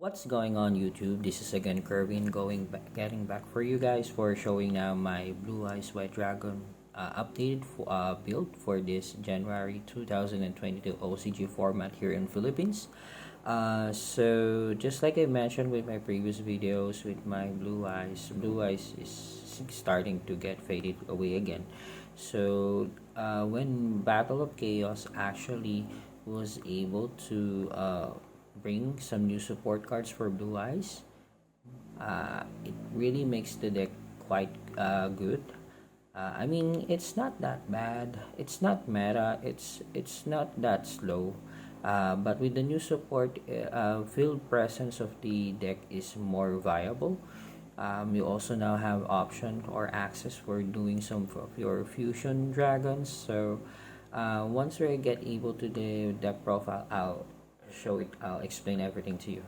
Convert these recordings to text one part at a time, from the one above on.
What's going on YouTube? This is again Kerwin getting back for you guys for showing now my Blue Eyes White Dragon updated build for this January 2022 OCG format here in Philippines. So just like I mentioned with my previous videos with my Blue Eyes is starting to get faded away again. So when Battle of Chaos actually was able to bring some new support cards for Blue Eyes, it really makes the deck quite good. I mean, it's not that bad. It's not meta. It's not that slow. But with the new support, field presence of the deck is more viable. You also now have option or access for doing some of your fusion dragons. So once we get able to the deck profile, I'll explain everything to you.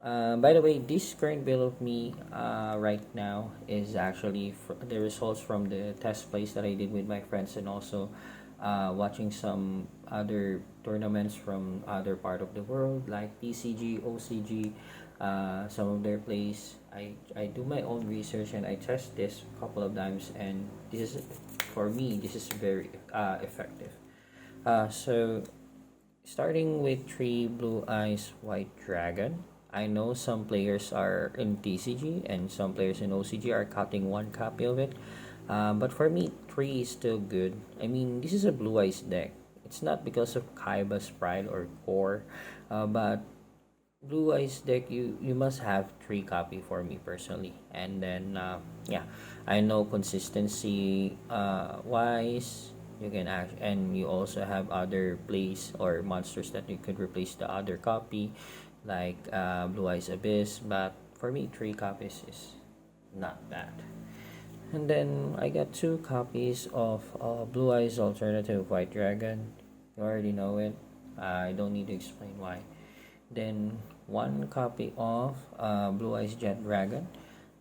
By the way, this current build of me right now is actually the results from the test plays that I did with my friends, and also watching some other tournaments from other part of the world like OCG, some of their plays. I do my own research and I test this a couple of times, and this is, for me, this is very effective. So starting with 3 Blue Eyes White Dragon. I know some players are in TCG and some players in OCG are cutting one copy of it. But for me, 3 is still good. I mean, this is a Blue Eyes deck. It's not because of Kaiba's Pride or Core, but Blue Eyes deck, you must have 3 copy for me personally. And then, yeah, I know consistency wise, you can act, and you also have other plays or monsters that you could replace the other copy, like Blue Eyes Abyss. But for me, 3 copies is not bad. And then I got 2 copies of Blue Eyes Alternative White Dragon. You already know it. I don't need to explain why. Then 1 copy of Blue Eyes Jet Dragon.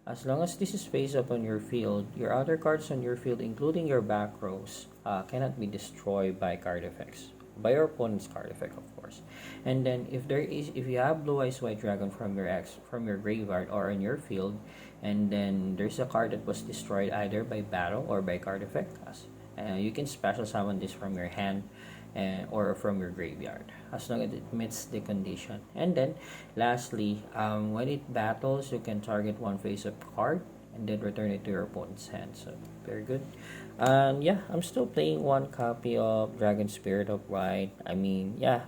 As long as this is face up on your field, your other cards on your field, including your back rows, cannot be destroyed by card effects. By your opponent's card effect, of course. And then if you have Blue Eyes White Dragon from your graveyard or in your field, and then there's a card that was destroyed either by battle or by card effect, you can special summon this from your hand or from your graveyard, as long as it meets the condition. And then lastly, when it battles, you can target one face-up card and then return it to your opponent's hand. So very good. And yeah, I'm still playing 1 copy of Dragon Spirit of White. I mean, yeah,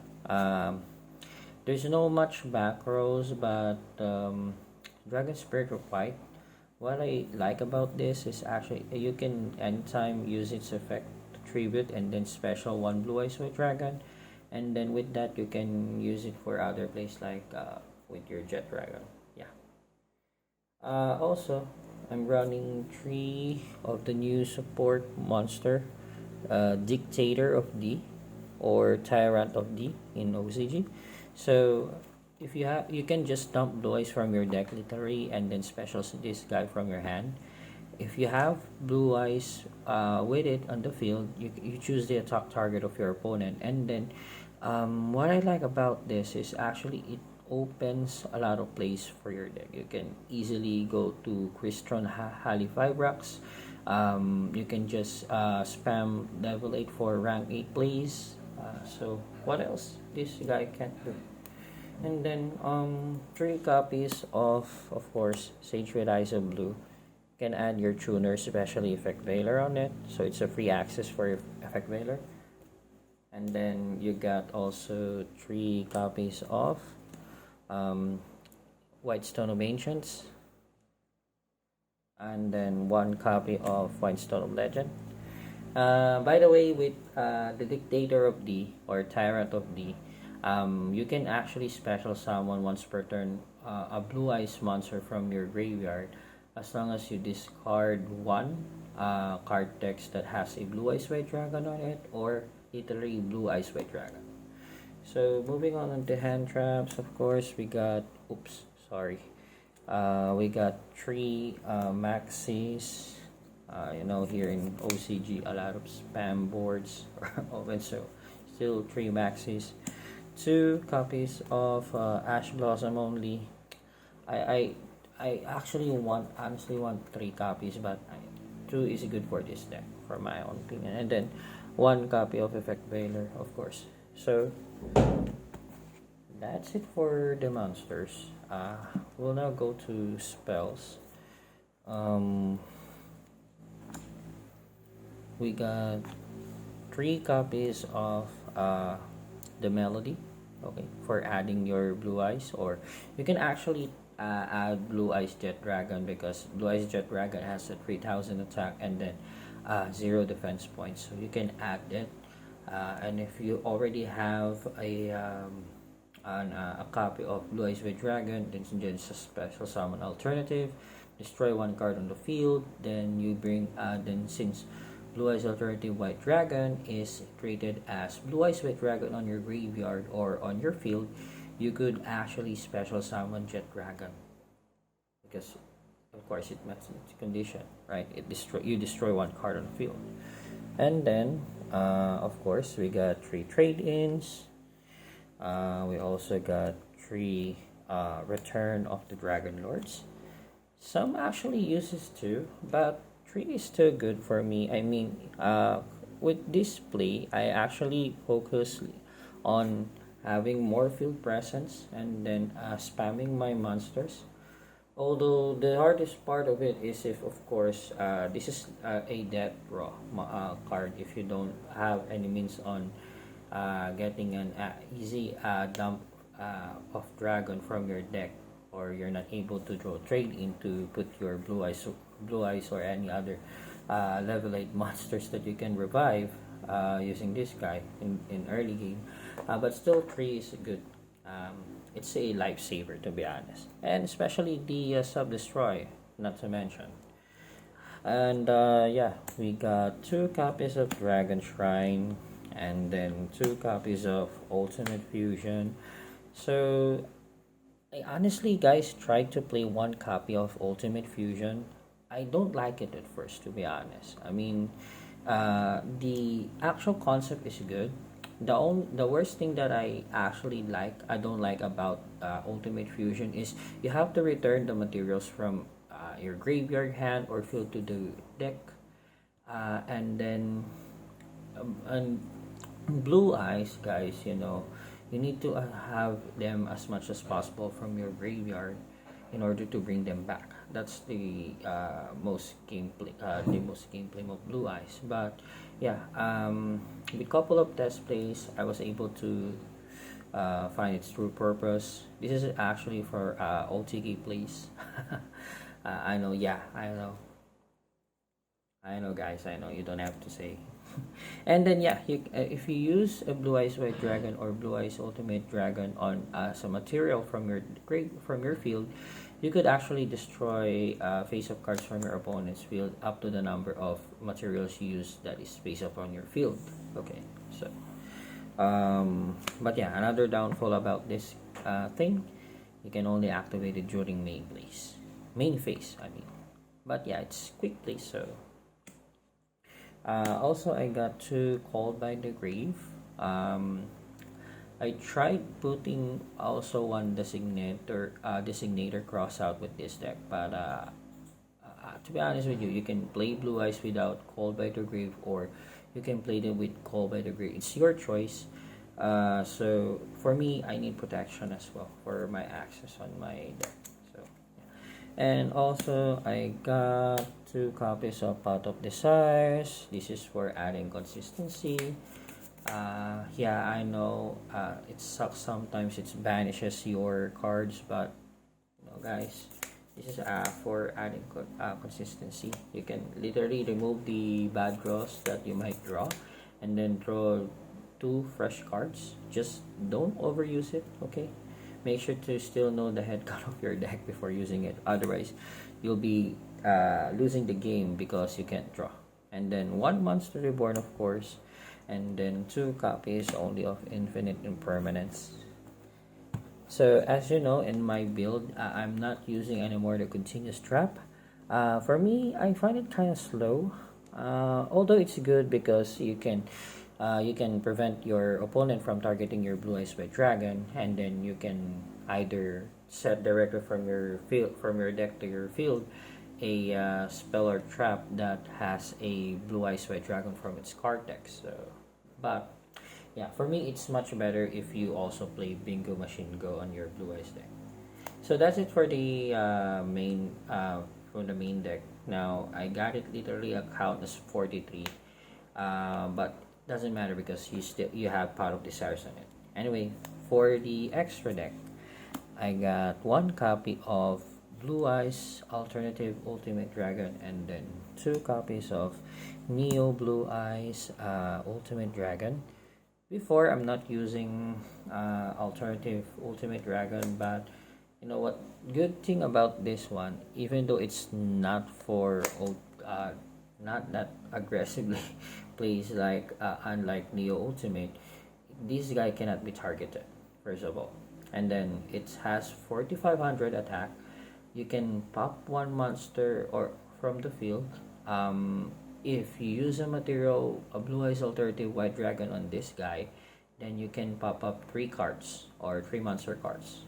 there's no much back rows, but Dragon Spirit of White, what I like about this is actually you can anytime use its effect to tribute and then special 1 Blue Eyes White Dragon, and then with that you can use it for other plays like with your Jet Dragon. Yeah. Also, I'm running 3 of the new support monster, Dictator of D or Tyrant of D in OCG. So if you can just dump Blue Eyes from your deck literally and then special this guy from your hand. If you have Blue Eyes with it on the field, you choose the attack target of your opponent. And then what I like about this is actually it opens a lot of plays for your deck. You can easily go to Crystron Halifabrax. You can just spam level 8 for rank 8 plays. So what else this guy can't do? And then 3 copies of course Sage with Eyes of Blue. You can add your tuner, especially Effect Veiler on it, so it's a free access for your Effect Veiler. And then you got also 3 copies of White Stone of Ancients, and then 1 copy of White Stone of Legend. By the way, with the Dictator of D or Tyrant of D, you can actually special summon once per turn a Blue Eyes monster from your graveyard, as long as you discard 1 card text that has a Blue Eyes White Dragon on it, or literally Blue Eyes White Dragon. So moving on to hand traps, of course, we got we got 3 maxis. Here in OCG, a lot of spam boards are open, so still 3 maxis. two copies of Ash Blossom only. I I I actually honestly want three copies, but two is good for this deck, for my own opinion. And then one copy of Effect Veiler, of course. So that's it for the monsters. We'll now go to spells. Um, we got three copies of the melody, okay, for adding your blue eyes, or you can actually add blue eyes jet dragon, because blue eyes jet dragon has a 3000 attack and then 0 defense points, so you can add it. And if you already have a copy of blue eyes jet dragon, then it's a special summon alternative. Destroy one card on the field, then you bring then since Blue Eyes Alternative White Dragon is treated as Blue Eyes White Dragon on your graveyard or on your field, you could actually special summon Jet Dragon, because of course it meets its condition, right? You destroy one card on the field. And then of course we got 3 trade-ins. We also got 3 Return of the Dragon Lords. Some actually uses 2, but 3 is still good for me. I mean, with this play, I actually focus on having more field presence and then spamming my monsters. Although the hardest part of it is if, of course, this is a death draw card. If you don't have any means on getting an easy dump of dragon from your deck, or you're not able to draw trade in to put your blue eyes or any other level 8 monsters that you can revive using this guy in early game, but still 3 is good. It's a lifesaver, to be honest, and especially the sub destroy, not to mention. And yeah, we got 2 copies of Dragon Shrine and then 2 copies of Ultimate Fusion. So I honestly, guys, tried to play one copy of Ultimate Fusion. I don't like it at first, to be honest. I mean, the actual concept is good. The worst thing that I don't like about Ultimate Fusion is you have to return the materials from your graveyard hand or field to the deck, and then and blue eyes, guys. You need to have them as much as possible from your graveyard in order to bring them back. That's the most gameplay of blue eyes. But yeah, with a couple of test plays, I was able to find its true purpose. This is actually for OCG plays. I know, yeah, I know, guys. I know you don't have to say. And then yeah, if you use a Blue Eyes White Dragon or Blue Eyes Ultimate Dragon on some material from your field, you could actually destroy face-up cards from your opponent's field up to the number of materials you use that is face-up on your field. Okay, so but yeah, another downfall about this thing, you can only activate it during main phase. I mean, but yeah, it's quick play, so. Also, I got 2 Called by the Grave. I tried putting also one designator cross out with this deck, but to be honest with you, you can play Blue Eyes without Called by the Grave, or you can play them with Called by the Grave. It's your choice. So for me, I need protection as well for my access on my deck. So, yeah. And also, I got 2 copies of Pot of Desires. This is for adding consistency. Yeah, I know it sucks sometimes. It banishes your cards, but guys, this is for adding consistency. You can literally remove the bad draws that you might draw, and then draw 2 fresh cards. Just don't overuse it, okay? Make sure to still know the head count of your deck before using it. Otherwise, you'll be losing the game because you can't draw. And then 1 Monster Reborn, of course, and then 2 copies only of Infinite Impermanence. So as you know, in my build, I'm not using anymore the Continuous Trap. For me, I find it kind of slow. Although it's good because you can you can prevent your opponent from targeting your Blue Eyes White Dragon, and then you can either set directly from your field, from your deck to your field, a spell or trap that has a Blue Eyes White Dragon from its card deck. So, but yeah, for me, it's much better if you also play Bingo Machine Go on your Blue Eyes deck. So that's it for the main from the main deck. Now I got it literally a count as 43, but doesn't matter because you have Pot of Desires on it. Anyway, for the extra deck, I got one copy of Blue Eyes Alternative Ultimate Dragon, and then two copies of Neo Blue Eyes Ultimate Dragon. Before, I'm not using Alternative Ultimate Dragon, but you know what? Good thing about this one, even though it's not for not that aggressively plays like unlike Neo Ultimate, this guy cannot be targeted first of all, and then it has 4500 attack. You can pop one monster or from the field. If you use a material, a Blue Eyes Alternative White Dragon on this guy, then you can pop up 3 cards or 3 monster cards.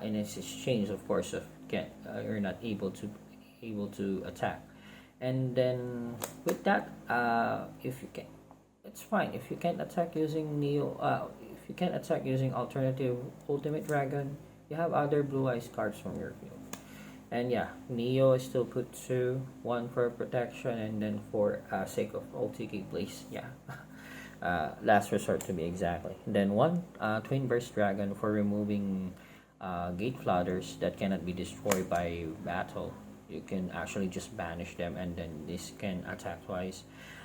In its exchange, of course, if you're not able to attack, and then with that, if you can, it's fine. If you can't attack using if you can't attack using Alternative Ultimate Dragon, you have other Blue Eyes cards from your field. And yeah, Neo is still put 2, 1 for protection, and then for sake of OTK plays, yeah. Last resort to be exactly. Then one Twin Burst Dragon for removing gate flooders that cannot be destroyed by battle. You can actually just banish them, and then this can attack twice.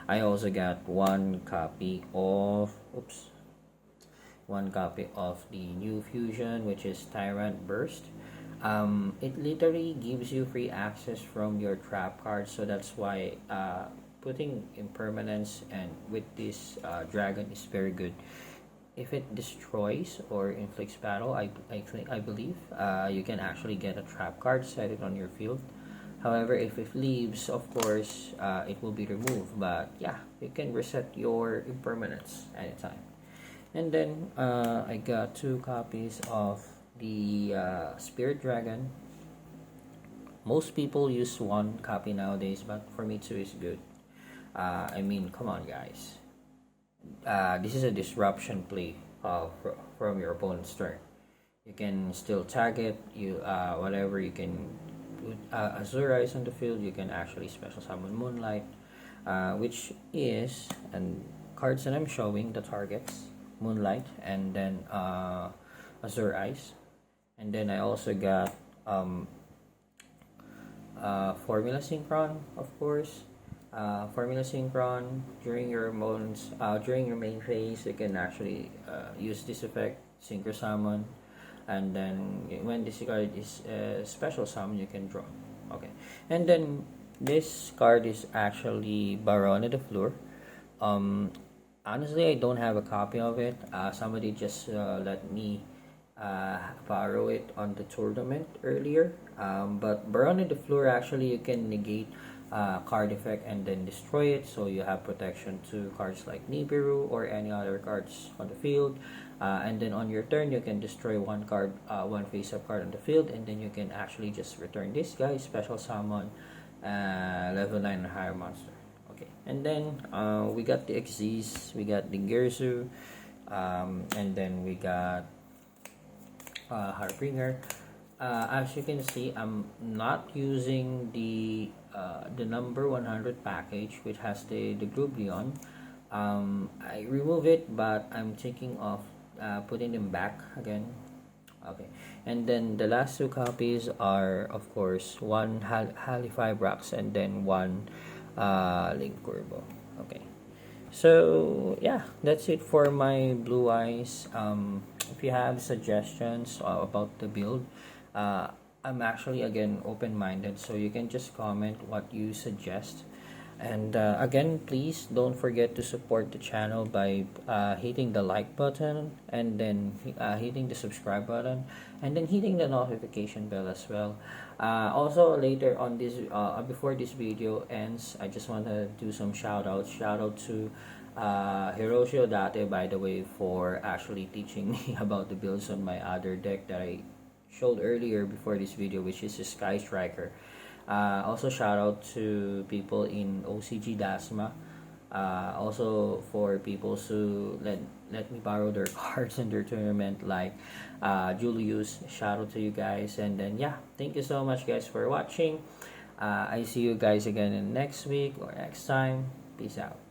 I also got one copy of the new fusion, which is Tyrant Burst. It literally gives you free access from your trap cards, so that's why putting impermanence and with this dragon is very good. If it destroys or inflicts battle, I believe you can actually get a trap card, set it on your field. However, if it leaves, of course, it will be removed. But yeah, you can reset your impermanence anytime. And then I got 2 copies of the Spirit Dragon. Most people use 1 copy nowadays, but for me 2 is good. I mean, come on, guys. This is a disruption play from your opponent's turn. You can still tag it. Whatever you can put Azure Eyes on the field. You can actually special summon Moonlight, which is and cards that I'm showing the targets Moonlight, and then Azure Eyes, and then I also got Formula Synchron, of course. Formula Synchron during your main phase, you can actually use this effect, Synchro Summon, and then when this card is special summon, you can draw. Okay, and then this card is actually Baron de Fleur. Honestly, I don't have a copy of it. Somebody just let me borrow it on the tournament earlier. But Baron de Fleur, actually, you can negate card effect and then destroy it, so you have protection to cards like Nibiru or any other cards on the field, and then on your turn you can destroy one face-up card on the field, and then you can actually just return this guy, special summon level 9 and higher monster. Okay, and then we got the XZs, we got the Gerzu, and then we got Harbinger. As you can see, I'm not using the number 100 package, which has the group Leon. I remove it, but I'm thinking of putting them back again. Okay, and then the last 2 copies are, of course, one Halifibrax and then one Link Curvo. Okay, so yeah, that's it for my Blue Eyes. If you have suggestions about the build, I'm actually again open-minded, so you can just comment what you suggest. And again, please don't forget to support the channel by hitting the like button, and then hitting the subscribe button, and then hitting the notification bell as well. Also, later on this before this video ends, I just want to do some shout out to Hiroshi Odate, by the way, for actually teaching me about the builds on my other deck that I showed earlier before this video, which is a Sky Striker. Also, shout out to people in OCG Dasma. Also, for people who let me borrow their cards in their tournament, like Julius. Shout out to you guys, and then yeah, thank you so much, guys, for watching. I see you guys again in next week or next time. Peace out.